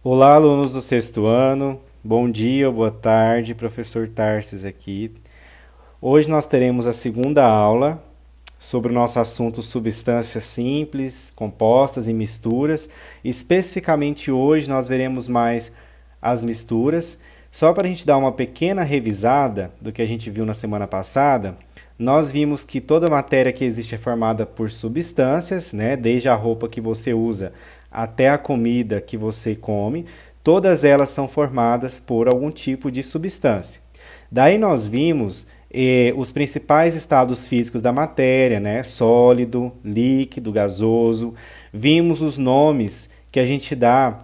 Olá, alunos do sexto ano. Bom dia, boa tarde, professor Tarsis aqui. Hoje nós teremos a segunda aula sobre o nosso assunto substâncias simples, compostas e misturas. Especificamente hoje nós veremos mais as misturas. Só para a gente dar uma pequena revisada do que a gente viu na semana passada, nós vimos que toda matéria que existe é formada por substâncias, né? Desde a roupa que você usa até a comida que você come, todas elas são formadas por algum tipo de substância. Daí nós vimos os principais estados físicos da matéria, né? Sólido, líquido, gasoso. Vimos os nomes que a gente dá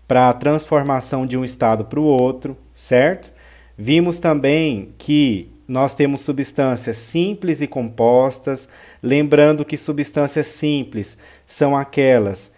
para a transformação de um estado para o outro, certo? Vimos também que nós temos substâncias simples e compostas, lembrando que substâncias simples são aquelas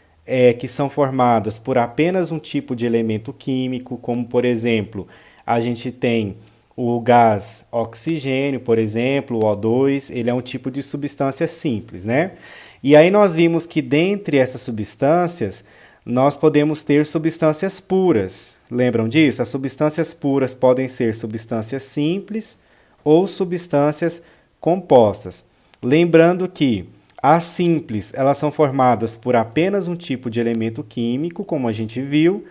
que são formadas por apenas um tipo de elemento químico, como por exemplo, a gente tem o gás oxigênio, por exemplo, o O2, ele é um tipo de substância simples, né? E aí nós vimos que dentre essas substâncias, nós podemos ter substâncias puras. Lembram disso? As substâncias puras podem ser substâncias simples ou substâncias compostas. Lembrando que as simples, elas são formadas por apenas um tipo de elemento químico, como a gente viu.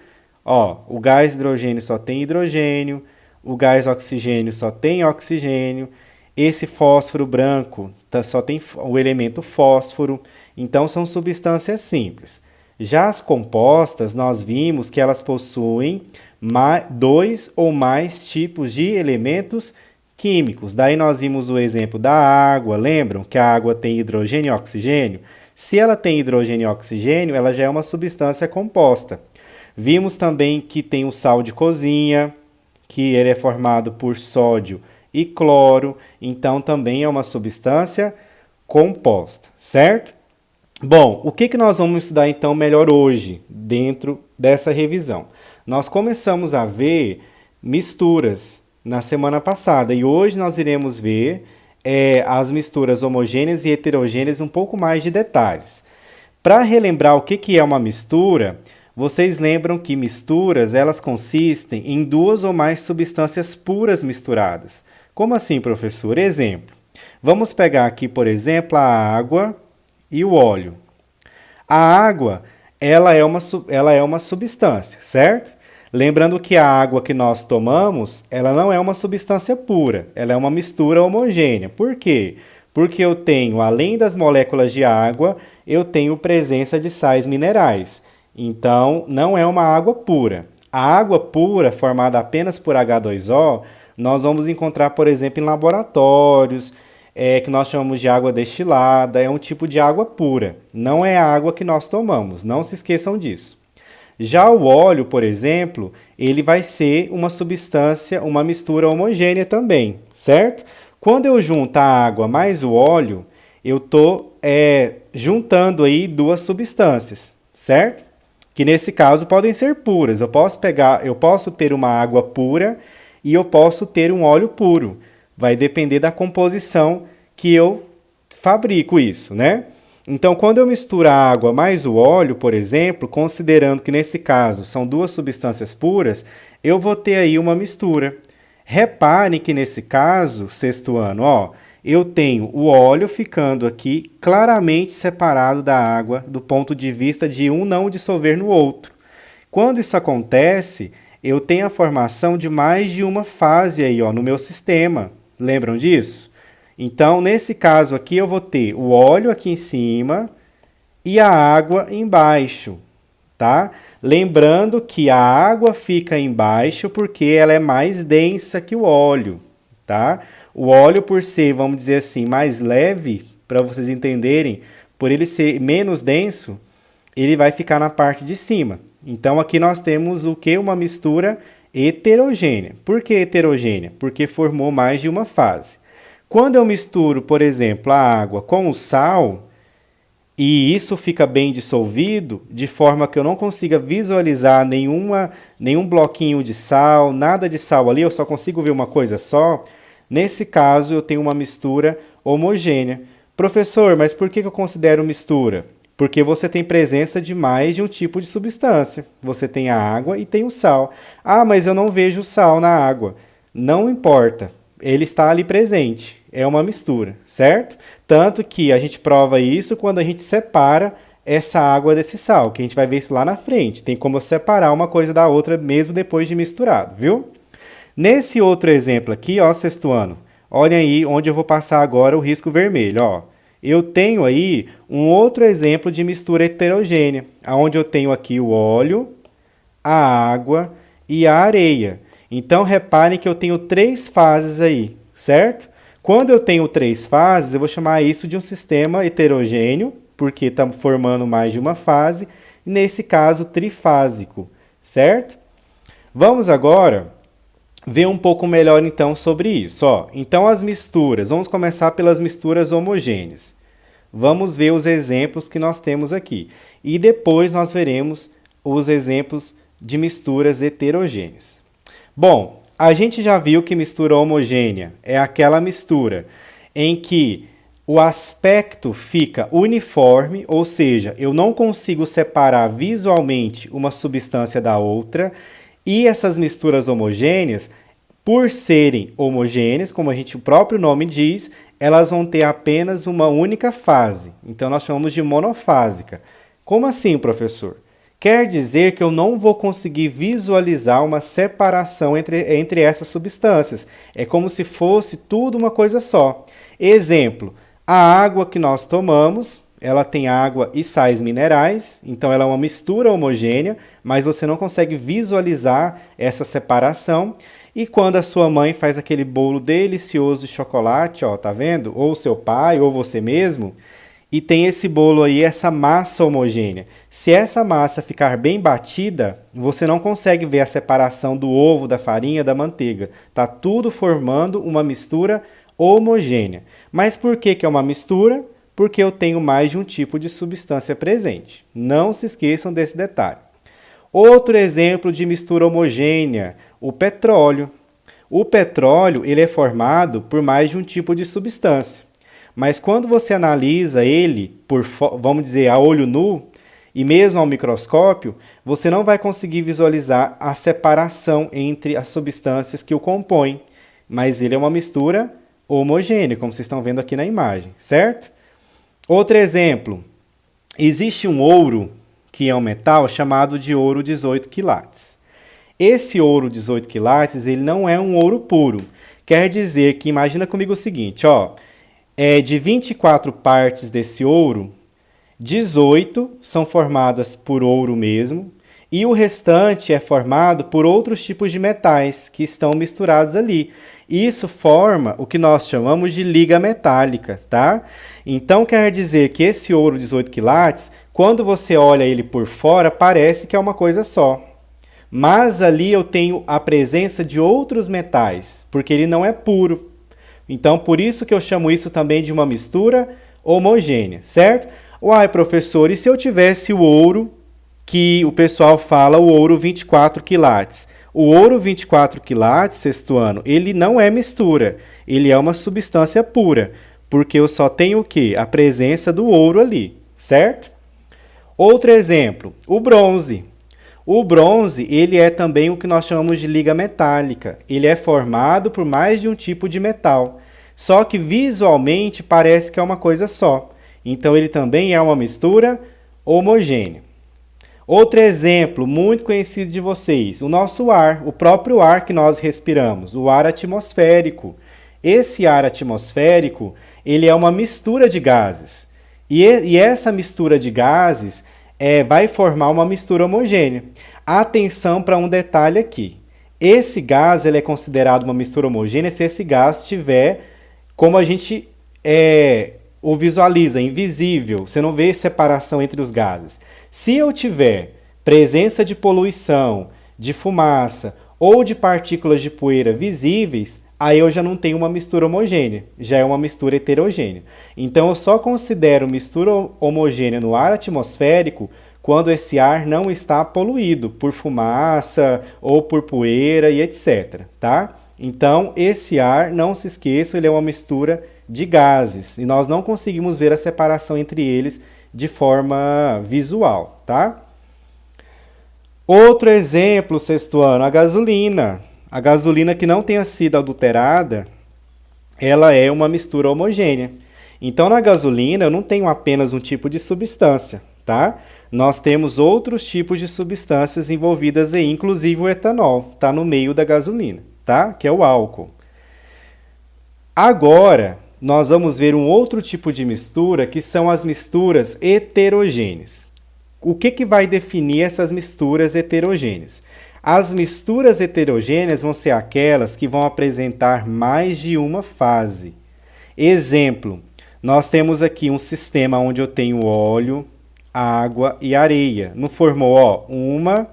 Ó, o gás hidrogênio só tem hidrogênio, o gás oxigênio só tem oxigênio, esse fósforo branco só tem o elemento fósforo, então são substâncias simples. Já as compostas, nós vimos que elas possuem dois ou mais tipos de elementos químicos. Daí nós vimos o exemplo da água, lembram que a água tem hidrogênio e oxigênio? Se ela tem hidrogênio e oxigênio, ela já é uma substância composta. Vimos também que tem o sal de cozinha, que ele é formado por sódio e cloro, então também é uma substância composta, certo? Bom, o que nós vamos estudar então melhor hoje, dentro dessa revisão? Nós começamos a ver misturas na semana passada e hoje nós iremos ver as misturas homogêneas e heterogêneas um pouco mais de detalhes. Para relembrar o que é uma mistura, vocês lembram que misturas elas consistem em duas ou mais substâncias puras misturadas. Como assim, professor? Exemplo. Vamos pegar aqui, por exemplo, a água e o óleo. A água, ela é uma substância, certo? Lembrando que a água que nós tomamos, ela não é uma substância pura, ela é uma mistura homogênea. Por quê? Porque eu tenho, além das moléculas de água, eu tenho presença de sais minerais. Então, não é uma água pura. A água pura, formada apenas por H2O, nós vamos encontrar, por exemplo, em laboratórios, que nós chamamos de água destilada, é um tipo de água pura. Não é a água que nós tomamos, não se esqueçam disso. Já o óleo, por exemplo, ele vai ser uma substância, uma mistura homogênea também, certo? Quando eu junto a água mais o óleo, eu estou juntando aí duas substâncias, certo? Que nesse caso podem ser puras. Eu posso ter uma água pura e eu posso ter um óleo puro. Vai depender da composição que eu fabrico isso, né? Então, quando eu misturo a água mais o óleo, por exemplo, considerando que nesse caso são duas substâncias puras, eu vou ter aí uma mistura. Reparem que nesse caso, sexto ano, ó, eu tenho o óleo ficando aqui claramente separado da água do ponto de vista de um não dissolver no outro. Quando isso acontece, eu tenho a formação de mais de uma fase aí, ó, no meu sistema. Lembram disso? Então, nesse caso aqui, eu vou ter o óleo aqui em cima e a água embaixo, tá? Lembrando que a água fica embaixo porque ela é mais densa que o óleo, tá? O óleo, por ser, vamos dizer assim, mais leve, para vocês entenderem, por ele ser menos denso, ele vai ficar na parte de cima. Então, aqui nós temos o que? Uma mistura heterogênea. Por que heterogênea? Porque formou mais de uma fase. Quando eu misturo, por exemplo, a água com o sal, e isso fica bem dissolvido, de forma que eu não consiga visualizar nenhum bloquinho de sal, nada de sal ali, eu só consigo ver uma coisa só, nesse caso eu tenho uma mistura homogênea. Professor, mas por que eu considero mistura? Porque você tem presença de mais de um tipo de substância. Você tem a água e tem o sal. Ah, mas eu não vejo o sal na água. Não importa, ele está ali presente. É uma mistura, certo? Tanto que a gente prova isso quando a gente separa essa água desse sal, que a gente vai ver isso lá na frente. Tem como separar uma coisa da outra mesmo depois de misturado, viu? Nesse outro exemplo aqui, ó, sexto ano, olhem aí onde eu vou passar agora o risco vermelho, ó. Eu tenho aí um outro exemplo de mistura heterogênea, onde eu tenho aqui o óleo, a água e a areia. Então, reparem que eu tenho 3 fases aí, certo? Quando eu tenho 3 fases, eu vou chamar isso de um sistema heterogêneo, porque está formando mais de uma fase, nesse caso trifásico, certo? Vamos agora ver um pouco melhor então sobre isso. Ó. Então as misturas, vamos começar pelas misturas homogêneas. Vamos ver os exemplos que nós temos aqui. E depois nós veremos os exemplos de misturas heterogêneas. Bom, a gente já viu que mistura homogênea é aquela mistura em que o aspecto fica uniforme, ou seja, eu não consigo separar visualmente uma substância da outra, e essas misturas homogêneas, por serem homogêneas, como o próprio nome diz, elas vão ter apenas uma única fase. Então nós chamamos de monofásica. Como assim, professor? Quer dizer que eu não vou conseguir visualizar uma separação entre essas substâncias. É como se fosse tudo uma coisa só. Exemplo, a água que nós tomamos, ela tem água e sais minerais, então ela é uma mistura homogênea, mas você não consegue visualizar essa separação. E quando a sua mãe faz aquele bolo delicioso de chocolate, ó, tá vendo? Ou seu pai, ou você mesmo, e tem esse bolo aí, essa massa homogênea. Se essa massa ficar bem batida, você não consegue ver a separação do ovo, da farinha, da manteiga. Tá tudo formando uma mistura homogênea. Mas por que é uma mistura? Porque eu tenho mais de um tipo de substância presente. Não se esqueçam desse detalhe. Outro exemplo de mistura homogênea, o petróleo. O petróleo ele é formado por mais de um tipo de substância. Mas quando você analisa ele, vamos dizer, a olho nu, e mesmo ao microscópio, você não vai conseguir visualizar a separação entre as substâncias que o compõem. Mas ele é uma mistura homogênea, como vocês estão vendo aqui na imagem, certo? Outro exemplo, existe um ouro, que é um metal, chamado de ouro 18 quilates. Esse ouro 18 quilates, ele não é um ouro puro. Quer dizer que, imagina comigo o seguinte, ó, de 24 partes desse ouro, 18 são formadas por ouro mesmo, e o restante é formado por outros tipos de metais que estão misturados ali. Isso forma o que nós chamamos de liga metálica, tá? Então quer dizer que esse ouro 18 quilates, quando você olha ele por fora, parece que é uma coisa só. Mas ali eu tenho a presença de outros metais, porque ele não é puro. Então por isso que eu chamo isso também de uma mistura homogênea, certo? Uai, professor, e se eu tivesse o ouro que o pessoal fala, o ouro 24 quilates? O ouro 24 quilates, sexto ano, ele não é mistura, ele é uma substância pura, porque eu só tenho o quê? A presença do ouro ali, certo? Outro exemplo, o bronze. O bronze, ele é também o que nós chamamos de liga metálica. Ele é formado por mais de um tipo de metal, só que visualmente parece que é uma coisa só. Então ele também é uma mistura homogênea. Outro exemplo muito conhecido de vocês, o nosso ar, o próprio ar que nós respiramos, o ar atmosférico. Esse ar atmosférico, ele é uma mistura de gases. E essa mistura de gases vai formar uma mistura homogênea. Atenção para um detalhe aqui. Esse gás ele é considerado uma mistura homogênea se esse gás tiver, como a gente o visualiza, invisível. Você não vê separação entre os gases. Se eu tiver presença de poluição, de fumaça ou de partículas de poeira visíveis, aí eu já não tenho uma mistura homogênea, já é uma mistura heterogênea. Então eu só considero mistura homogênea no ar atmosférico quando esse ar não está poluído por fumaça ou por poeira e etc. Tá? Então esse ar, não se esqueçam, ele é uma mistura de gases e nós não conseguimos ver a separação entre eles de forma visual, tá? Outro exemplo, sexto ano, a gasolina. A gasolina que não tenha sido adulterada, ela é uma mistura homogênea. Então, na gasolina, eu não tenho apenas um tipo de substância, tá? Nós temos outros tipos de substâncias envolvidas aí, inclusive o etanol, tá no meio da gasolina, tá? Que é o álcool. Agora, nós vamos ver um outro tipo de mistura, que são as misturas heterogêneas. O que vai definir essas misturas heterogêneas? As misturas heterogêneas vão ser aquelas que vão apresentar mais de uma fase. Exemplo, nós temos aqui um sistema onde eu tenho óleo, água e areia. Não formou, ó, 1,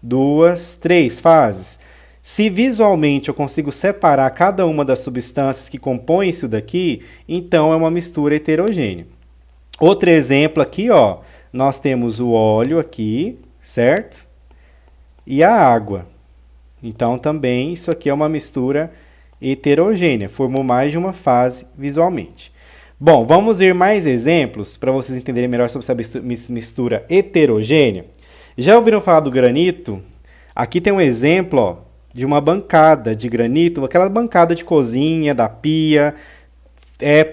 2, 3 fases. Se visualmente eu consigo separar cada uma das substâncias que compõem isso daqui, então é uma mistura heterogênea. Outro exemplo aqui, ó, nós temos o óleo aqui, certo? E a água. Então também isso aqui é uma mistura heterogênea, formou mais de uma fase visualmente. Bom, vamos ver mais exemplos para vocês entenderem melhor sobre essa mistura heterogênea. Já ouviram falar do granito? Aqui tem um exemplo, ó, de uma bancada de granito, aquela bancada de cozinha, da pia.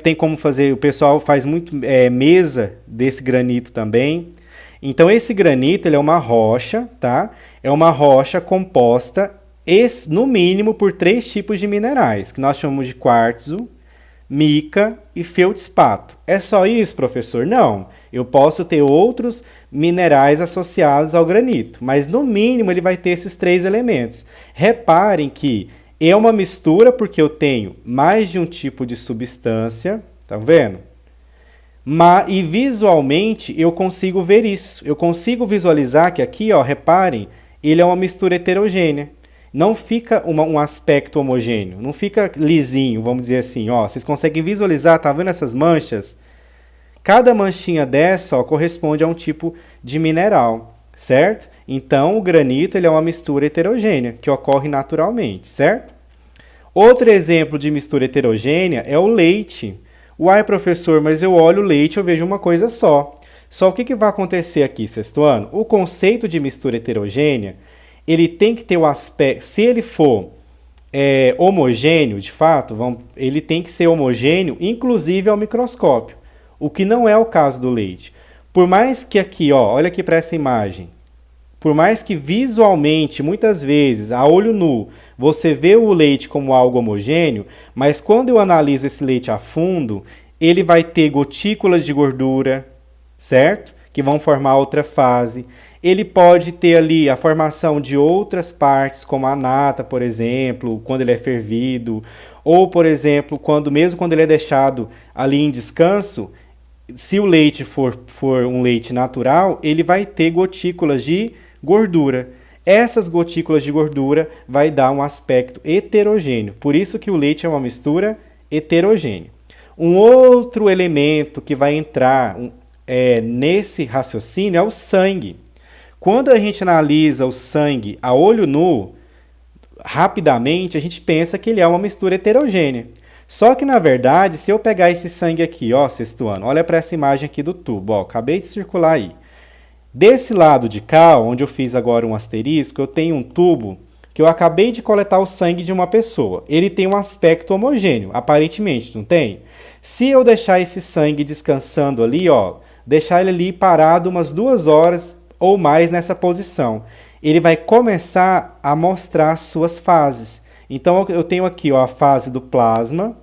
Tem como fazer, o pessoal faz muito mesa desse granito também. Então esse granito ele é uma rocha, tá? É uma rocha composta, no mínimo, por 3 tipos de minerais, que nós chamamos de quartzo, mica e feldspato. É só isso, professor? Não. Eu posso ter outros minerais associados ao granito, mas no mínimo ele vai ter esses 3 elementos. Reparem que é uma mistura porque eu tenho mais de um tipo de substância, tá vendo? E visualmente eu consigo ver isso. Eu consigo visualizar que aqui, ó, reparem, ele é uma mistura heterogênea. Não fica um aspecto homogêneo, não fica lisinho, vamos dizer assim, ó. Vocês conseguem visualizar, tá vendo essas manchas? Cada manchinha dessa, ó, corresponde a um tipo de mineral, certo? Então, o granito ele é uma mistura heterogênea, que ocorre naturalmente, certo? Outro exemplo de mistura heterogênea é o leite. Uai, professor, mas eu olho o leite e eu vejo uma coisa só. Só o que vai acontecer aqui, sexto ano? O conceito de mistura heterogênea, ele tem que ter o aspecto, se ele for homogêneo, de fato, ele tem que ser homogêneo, inclusive ao microscópio, o que não é o caso do leite. Por mais que aqui, ó, olha aqui para essa imagem, por mais que visualmente, muitas vezes, a olho nu, você vê o leite como algo homogêneo, mas quando eu analiso esse leite a fundo, ele vai ter gotículas de gordura, certo? Que vão formar outra fase. Ele pode ter ali a formação de outras partes, como a nata, por exemplo, quando ele é fervido, ou, por exemplo, mesmo quando ele é deixado ali em descanso, se o leite for um leite natural, ele vai ter gotículas de gordura. Essas gotículas de gordura vai dar um aspecto heterogêneo. Por isso que o leite é uma mistura heterogênea. Um outro elemento que vai entrar nesse raciocínio é o sangue. Quando a gente analisa o sangue a olho nu, rapidamente a gente pensa que ele é uma mistura heterogênea. Só que, na verdade, se eu pegar esse sangue aqui, ó, sexto ano, olha para essa imagem aqui do tubo, ó, acabei de circular aí. Desse lado de cá, onde eu fiz agora um asterisco, eu tenho um tubo que eu acabei de coletar o sangue de uma pessoa. Ele tem um aspecto homogêneo, aparentemente, não tem? Se eu deixar esse sangue descansando ali, ó, deixar ele ali parado umas 2 horas ou mais nessa posição, ele vai começar a mostrar suas fases. Então eu tenho aqui, ó, a fase do plasma,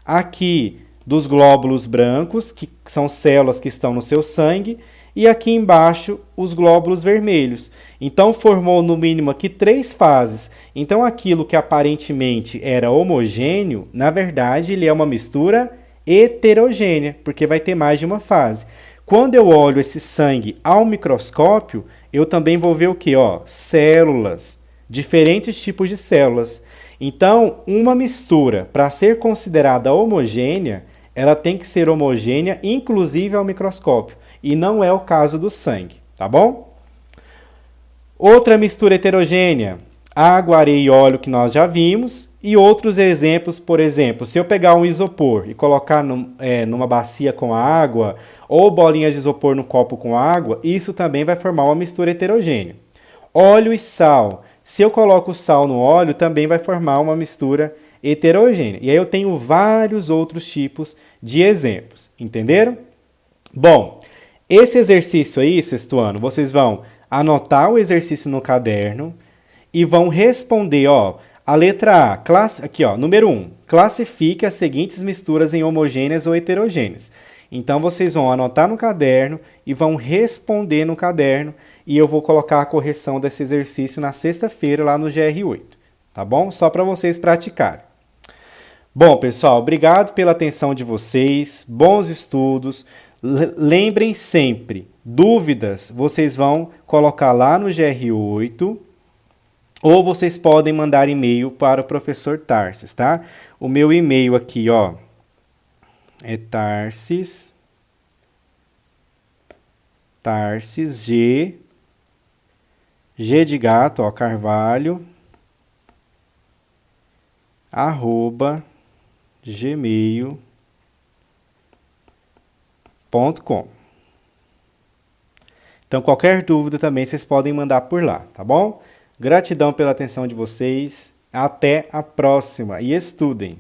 aqui dos glóbulos brancos, que são células que estão no seu sangue, e aqui embaixo os glóbulos vermelhos. Então formou no mínimo aqui 3 fases. Então aquilo que aparentemente era homogêneo, na verdade ele é uma mistura heterogênea, porque vai ter mais de uma fase. Quando eu olho esse sangue ao microscópio, eu também vou ver o que? Células, diferentes tipos de células. Então, uma mistura, para ser considerada homogênea, ela tem que ser homogênea, inclusive ao microscópio. E não é o caso do sangue, tá bom? Outra mistura heterogênea, água, areia e óleo que nós já vimos. E outros exemplos, por exemplo, se eu pegar um isopor e colocar numa bacia com água, ou bolinhas de isopor no copo com água, isso também vai formar uma mistura heterogênea. Óleo e sal. Se eu coloco sal no óleo, também vai formar uma mistura heterogênea. E aí eu tenho vários outros tipos de exemplos. Entenderam? Bom, esse exercício aí, sexto ano, vocês vão anotar o exercício no caderno e vão responder, ó, a letra A, aqui, ó, número 1, classifique as seguintes misturas em homogêneas ou heterogêneas. Então, vocês vão anotar no caderno e vão responder no caderno e eu vou colocar a correção desse exercício na sexta-feira lá no GR8, tá bom? Só para vocês praticarem. Bom, pessoal, obrigado pela atenção de vocês, bons estudos. Lembrem sempre, dúvidas vocês vão colocar lá no GR8 ou vocês podem mandar e-mail para o professor Tarsis, tá? O meu e-mail aqui, ó, é Tarsis G de gato, ó, Carvalho, @gmail.com. Então, qualquer dúvida também vocês podem mandar por lá, tá bom? Gratidão pela atenção de vocês. Até a próxima e estudem!